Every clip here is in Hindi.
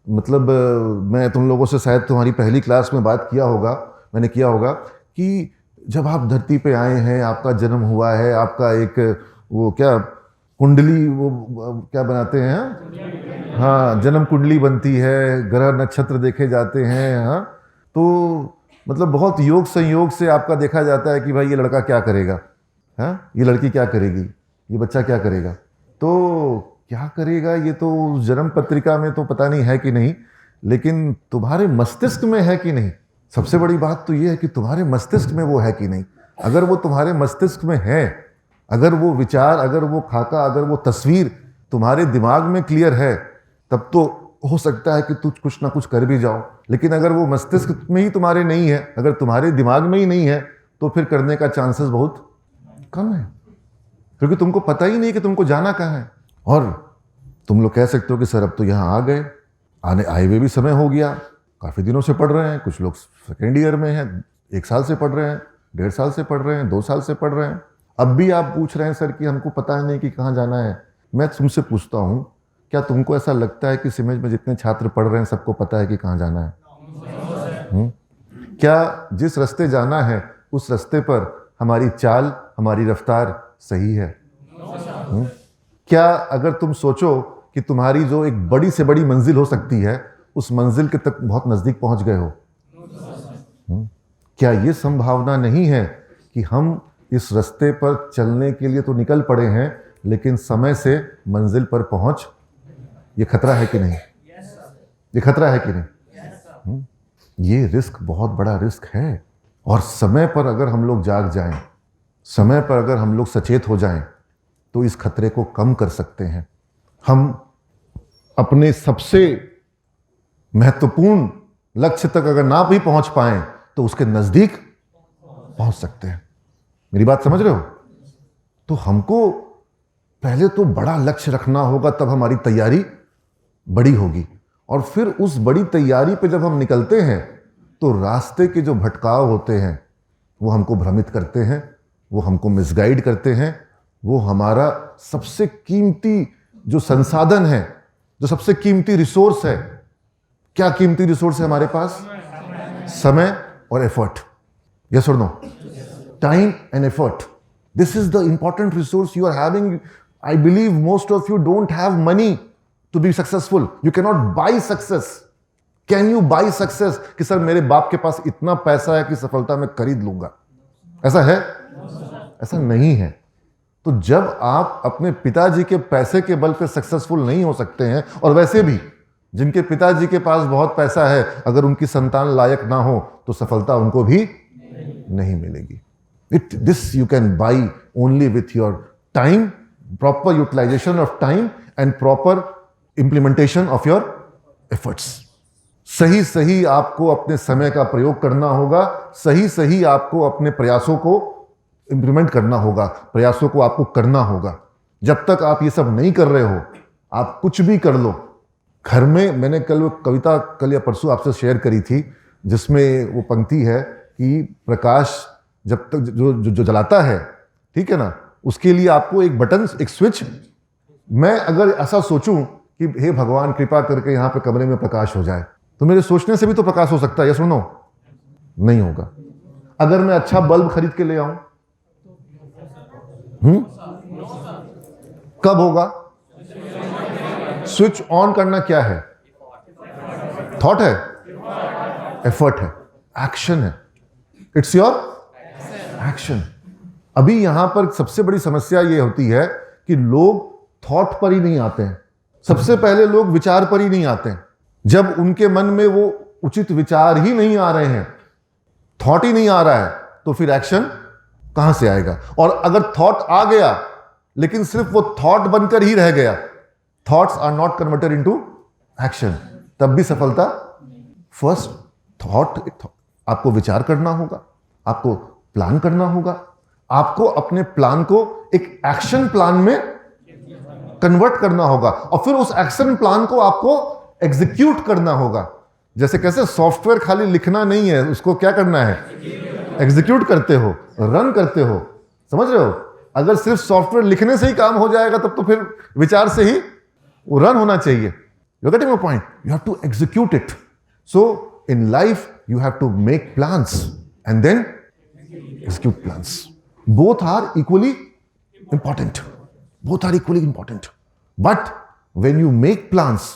मतलब मैं तुम लोगों से शायद तुम्हारी पहली क्लास में बात किया होगा, मैंने किया होगा कि जब आप धरती पे आए हैं, आपका जन्म हुआ है, आपका एक वो क्या कुंडली, वो क्या बनाते हैं, हाँ जन्म कुंडली बनती है, ग्रह नक्षत्र देखे जाते हैं, हाँ तो मतलब बहुत योग संयोग से आपका देखा जाता है कि भाई ये लड़का क्या करेगा, हाँ ये लड़की क्या करेगी, ये बच्चा क्या करेगा। तो क्या करेगा ये तो जन्म पत्रिका में तो पता नहीं है कि नहीं, लेकिन तुम्हारे मस्तिष्क में है कि नहीं। सबसे बड़ी बात तो ये है कि तुम्हारे मस्तिष्क में वो है कि नहीं। अगर वो तुम्हारे मस्तिष्क में है, अगर वो विचार, अगर वो खाका, अगर वो तस्वीर तुम्हारे दिमाग में क्लियर है, तब तो हो सकता है कि तुझ कुछ ना कुछ कर भी जाओ। लेकिन अगर वो मस्तिष्क में ही तुम्हारे नहीं है, अगर तुम्हारे दिमाग में ही नहीं है, तो फिर करने का चांसेस बहुत कम है, क्योंकि तुमको पता ही नहीं कि तुमको जाना कहाँ है। और तुम लोग कह सकते हो कि सर अब तो यहाँ आ गए, आए हुए भी समय हो गया, काफ़ी दिनों से पढ़ रहे हैं, कुछ लोग सेकेंड ईयर में हैं, 1 साल से पढ़ रहे हैं, 1.5 साल से पढ़ रहे हैं, 2 साल से पढ़ रहे हैं, अब भी आप पूछ रहे हैं सर कि हमको पता नहीं कि कहाँ जाना है। मैं तुमसे पूछता हूँ, क्या तुमको ऐसा लगता है कि सिमेज में जितने छात्र पढ़ रहे हैं सबको पता है कि कहाँ जाना है? क्या जिस रास्ते जाना है उस रास्ते पर हमारी चाल, हमारी रफ्तार सही है? क्या अगर तुम सोचो कि तुम्हारी जो एक बड़ी से बड़ी मंजिल हो सकती है, उस मंजिल के तक बहुत नजदीक पहुंच गए हो? क्या ये संभावना नहीं है कि हम इस रास्ते पर चलने के लिए तो निकल पड़े हैं, लेकिन समय से मंजिल पर पहुंच, ये खतरा है कि नहीं? ये खतरा है कि नहीं? ये रिस्क बहुत बड़ा रिस्क है। और समय पर अगर हम लोग जाग जाएं, समय पर अगर हम लोग सचेत हो जाएं, तो इस खतरे को कम कर सकते हैं। हम अपने सबसे महत्वपूर्ण लक्ष्य तक अगर ना भी पहुंच पाएं, तो उसके नजदीक पहुंच सकते हैं। मेरी बात समझ रहे हो? तो हमको पहले तो बड़ा लक्ष्य रखना होगा, तब हमारी तैयारी बड़ी होगी। और फिर उस बड़ी तैयारी पे जब हम निकलते हैं, तो रास्ते के जो भटकाव होते हैं वो हमको भ्रमित करते हैं, वो हमको मिसगाइड करते हैं। वो हमारा सबसे कीमती जो संसाधन है, जो सबसे कीमती रिसोर्स है, क्या कीमती रिसोर्स है हमारे पास? समय और एफर्ट। यस और no? Time and effort, this is the important resource you are having. I believe most of you don't have money to be successful. You can not buy success. Can you buy success कि सर मेरे बाप के पास इतना पैसा है कि सफलता मैं खरीद लूंगा? ऐसा है? ऐसा नहीं है। तो जब आप अपने पिताजी के पैसे के बल पे सक्सेसफुल नहीं हो सकते हैं, और वैसे भी जिनके पिताजी के पास बहुत पैसा है, अगर उनकी संतान लायक ना हो तो सफलता उनको भी नहीं मिलेगी। This you can buy only with your time, proper utilisation of time and proper implementation of your efforts. सही सही आपको अपने समय का प्रयोग करना होगा, सही सही आपको अपने प्रयासों को इंप्लीमेंट करना होगा, प्रयासों को आपको करना होगा। जब तक आप ये सब नहीं कर रहे हो, आप कुछ भी कर लो। घर में मैंने कल कविता कल या परसों आपसे शेयर करी थी, जिसमें वो पंक्ति है कि प्रकाश जब तक जो जलाता है, ठीक है ना, उसके लिए आपको एक बटन, एक स्विच। मैं अगर ऐसा सोचूं कि हे भगवान कृपा करके यहाँ पे कमरे में प्रकाश हो जाए, तो मेरे सोचने से भी तो प्रकाश हो सकता है, ये सुनो? नहीं होगा। अगर मैं अच्छा बल्ब खरीद के ले आऊं, कब होगा? स्विच ऑन करना क्या है? थॉट है, एफर्ट है, एक्शन है। It's your action. अभी यहां पर सबसे बड़ी समस्या यह होती है कि लोग थॉट पर ही नहीं आते हैं। सबसे पहले लोग विचार पर ही नहीं आते हैं। जब उनके मन में वो उचित विचार ही नहीं आ रहे हैं, थॉट ही नहीं आ रहा है, तो फिर एक्शन कहां से आएगा? और अगर थॉट आ गया लेकिन सिर्फ वो थॉट बनकर ही रह गया, thoughts are not converted into action, तब भी सफलता। फर्स्ट थॉट, आपको विचार करना होगा, आपको प्लान करना होगा, आपको अपने प्लान को एक एक्शन प्लान में कन्वर्ट करना होगा, और फिर उस एक्शन प्लान को आपको एग्जीक्यूट करना होगा। जैसे कैसे सॉफ्टवेयर खाली लिखना नहीं है, उसको क्या करना है? एग्जीक्यूट करते हो, रन करते हो। समझ रहे हो? अगर सिर्फ सॉफ्टवेयर लिखने से ही काम हो जाएगा, तब तो फिर विचार से ही वो रन होना चाहिए। You getting my point? You have to execute it. So in life you have to make plans and then execute plans. Both are equally important. Both are equally important. But when you make plans,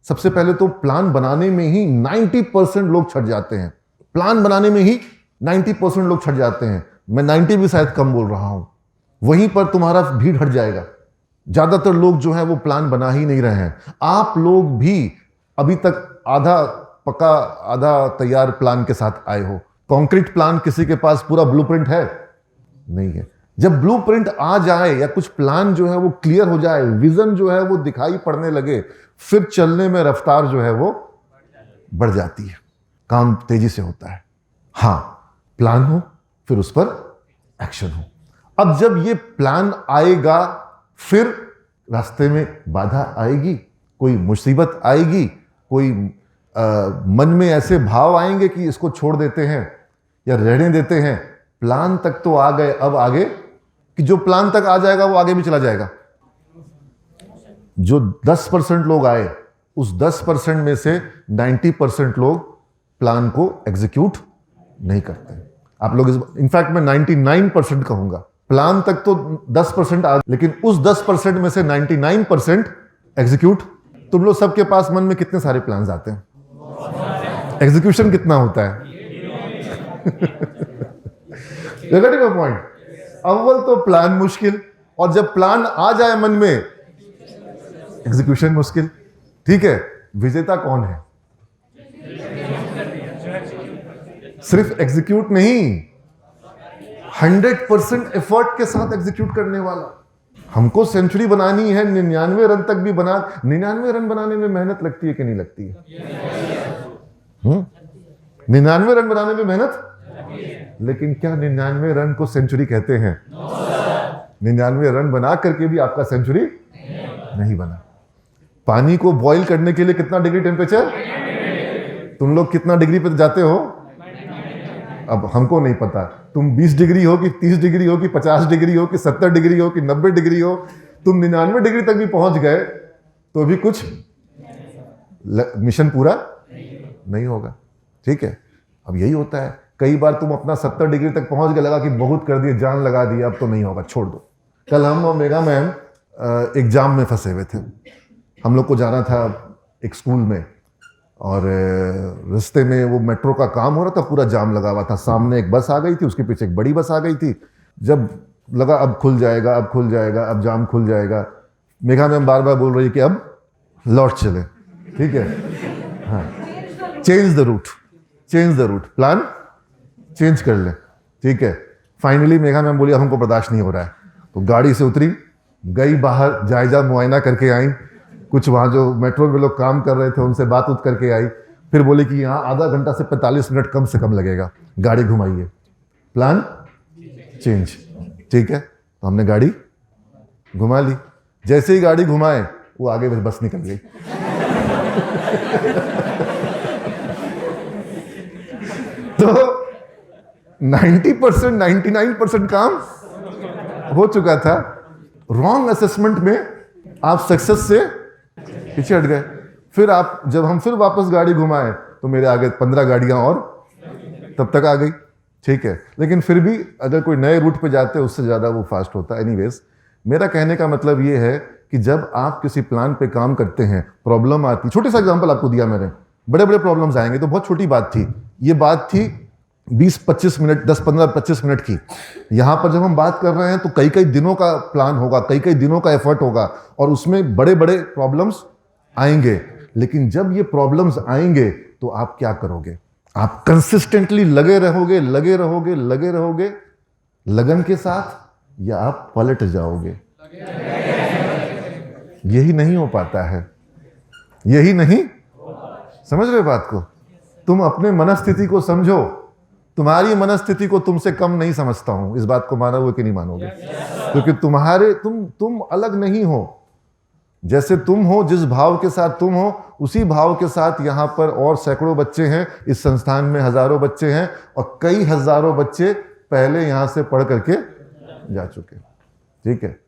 सबसे पहले तो प्लान बनाने में ही 90% लोग छट जाते हैं. प्लान बनाने में ही 90% लोग छट जाते हैं. मैं 90 भी शायद कम बोल रहा हूं. वहीं पर तुम्हारा भीड़ हट जाएगा. ज्यादातर लोग जो है वो प्लान बना ही नहीं रहे हैं. आप लोग भी अभी तक आधा पका आधा तैयार प्लान के साथ आए हो. कंक्रीट प्लान किसी के पास पूरा ब्लूप्रिंट है? नहीं है. जब ब्लूप्रिंट आ जाए या कुछ प्लान जो है वो क्लियर हो जाए, विजन जो है वो दिखाई पड़ने लगे, फिर चलने में रफ्तार जो है वो बढ़ जाती है. काम तेजी से होता है. हां, प्लान हो फिर उस पर एक्शन हो. अब जब ये प्लान आएगा, फिर रास्ते में बाधा आएगी, कोई मुसीबत आएगी, कोई मन में ऐसे भाव आएंगे कि इसको छोड़ देते हैं या रहने देते हैं. प्लान तक तो आ गए, अब आगे कि जो प्लान तक आ जाएगा वो आगे भी चला जाएगा. जो 10% लोग आए, उस 10% में से 90% लोग प्लान को एग्जीक्यूट नहीं करते. आप लोग इनफैक्ट मैं 99% कहूंगा. प्लान तक तो 10% आ, लेकिन उस 10% में से 99% एग्जीक्यूट. तुम लोग सबके पास मन में कितने सारे प्लान्स आते हैं? एग्जीक्यूशन कितना होता है? पॉइंट. अव्वल तो प्लान मुश्किल, और जब प्लान आ जाए मन में, एग्जीक्यूशन मुश्किल. ठीक है, विजेता कौन है? सिर्फ एग्जीक्यूट नहीं, 100% एफर्ट के साथ एग्जीक्यूट करने वाला. हमको सेंचुरी बनानी है, 99 रन तक भी बना. 99 रन बनाने में मेहनत लगती है कि नहीं लगती है? 99 रन बनाने में मेहनत, लेकिन क्या 99 रन को सेंचुरी कहते हैं? 99 रन बना करके भी आपका सेंचुरी नहीं बना. पानी को बॉईल करने के लिए कितना डिग्री टेम्परेचर? तुम लोग कितना डिग्री पे जाते हो? अब हमको नहीं पता. तुम 20 डिग्री हो कि 30 डिग्री हो कि 50 डिग्री हो कि 70 डिग्री हो कि 90 डिग्री हो, तुम 99 डिग्री तक भी पहुंच गए तो भी कुछ मिशन पूरा नहीं होगा. ठीक है, अब यही होता है. कई बार तुम अपना 70 डिग्री तक पहुंच गए, लगा कि बहुत कर दिए, जान लगा दी, अब तो नहीं होगा, छोड़ दो. कल हम और मेगा मैम एग्जाम में फंसे हुए थे. हम लोग को जाना था एक स्कूल में, और रास्ते में वो मेट्रो का काम हो रहा था, पूरा जाम लगा हुआ था. सामने एक बस आ गई थी, उसके पीछे एक बड़ी बस आ गई थी. जब लगा अब खुल जाएगा, अब खुल जाएगा, अब जाम खुल जाएगा, मेघा मैम बार बार बोल रही है कि अब लौट चले. ठीक है, हाँ, change the route, change the route, plan change कर ले. ठीक है, फाइनली मेघा मैम बोली हमको बर्दाश्त नहीं हो रहा है, तो गाड़ी से उतरी, गई बाहर, जायजा मुआयना करके आई. कुछ वहाँ जो मेट्रो में लोग काम कर रहे थे उनसे बात उत करके आई. फिर बोले कि यहाँ आधा घंटा से 45 मिनट कम से कम लगेगा, गाड़ी घुमाइए. Plan change. ठीक है, तो हमने गाड़ी घुमा ली. जैसे ही गाड़ी घुमाए, वो आगे बस निकल गई. तो 90% 99% काम हो चुका था. रॉन्ग असेसमेंट में आप सक्सेस से पीछे हट गए. फिर जब हम फिर वापस गाड़ी घुमाए तो मेरे आगे 15 गाड़ियां और तब तक आ गई. ठीक है, लेकिन फिर भी अगर कोई नए रूट पे जाते हैं उससे ज़्यादा वो फास्ट होता है. एनीवेज, मेरा कहने का मतलब ये है कि जब आप किसी प्लान पे काम करते हैं, प्रॉब्लम आती, छोटे सा एग्जांपल आपको दिया मैंने, बड़े बड़े प्रॉब्लम्स आएंगे तो बहुत छोटी बात थी. ये बात थी 20-25 मिनट, 10-15-25 मिनट की. यहाँ पर जब हम बात कर रहे हैं तो कई कई दिनों का प्लान होगा, कई कई दिनों का एफर्ट होगा, और उसमें बड़े बड़े प्रॉब्लम्स आएंगे. लेकिन जब ये प्रॉब्लम्स आएंगे तो आप क्या करोगे? आप कंसिस्टेंटली लगे रहोगे, लगे रहोगे, लगे रहोगे लगन के साथ, या आप पलट जाओगे? यही नहीं हो पाता है. यही नहीं, समझ रहे बात को? तुम अपने मनस्थिति को समझो. तुम्हारी मनस्थिति को तुमसे कम नहीं समझता हूं. इस बात को मानोगे कि नहीं मानोगे? क्योंकि तुम अलग नहीं हो. जैसे तुम हो, जिस भाव के साथ तुम हो, उसी भाव के साथ यहां पर और सैकड़ों बच्चे हैं. इस संस्थान में हजारों बच्चे हैं, और कई हजारों बच्चे पहले यहां से पढ़ करके जा चुके. ठीक है,